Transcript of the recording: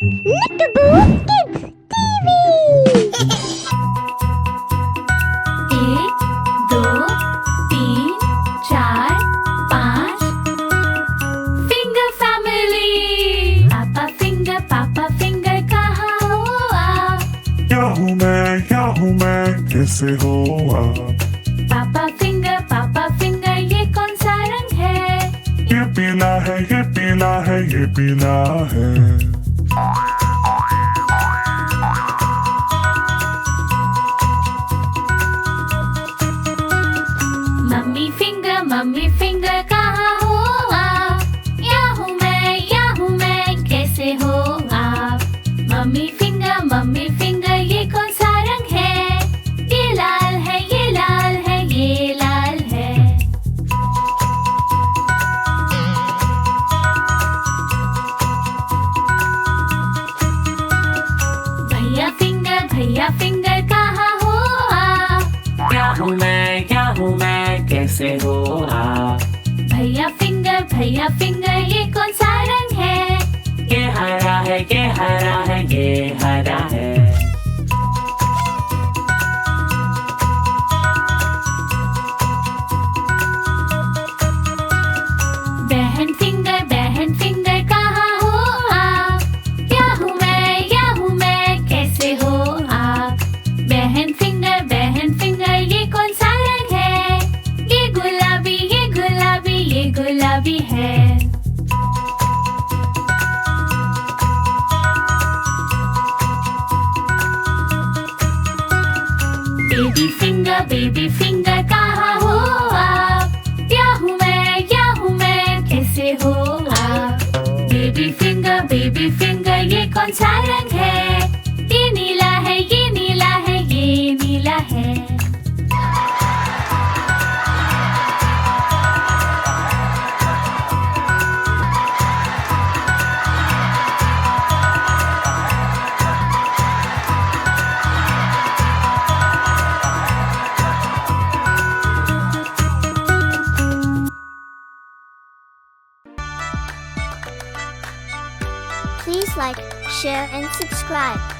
Nickaboo Kids TV! एक दो तीन चार पाँच फिंगर फैमिली। पापा फिंगर कहाँ हो आप? क्या हूँ मैं कैसे हो आप? पापा फिंगर ये कौन सा रंग है? ये पीला है ये पीला है ये पीला है। मम्मी फिंगर कहाँ हो आप? यहाँ हूँ मैं कैसे हो आप? मम्मी फिंगर ये कौन सा रंग है? ये लाल है ये लाल है ये लाल है। भैया फिंगर कहाँ हो आप? क्या हूँ मैं कैसे हो आप? भैया फिंगर ये कौन सा रंग है? ये हरा है ये हरा है ये हरा है। बहन फिंगर कहाँ हो आप? यहाँ हूँ मैं कैसे हो आप? बहन फिंगर ये कौन सा रंग है? ये गुलाबी ये गुलाबी है। बेबी फिंगर कहाँ हो आप? यहाँ हूँ मैं कैसे हो आप? बेबी फिंगर ये कौन सा रंग है? ये नीला है ये नीला है ये नीला है। Please like, share and subscribe.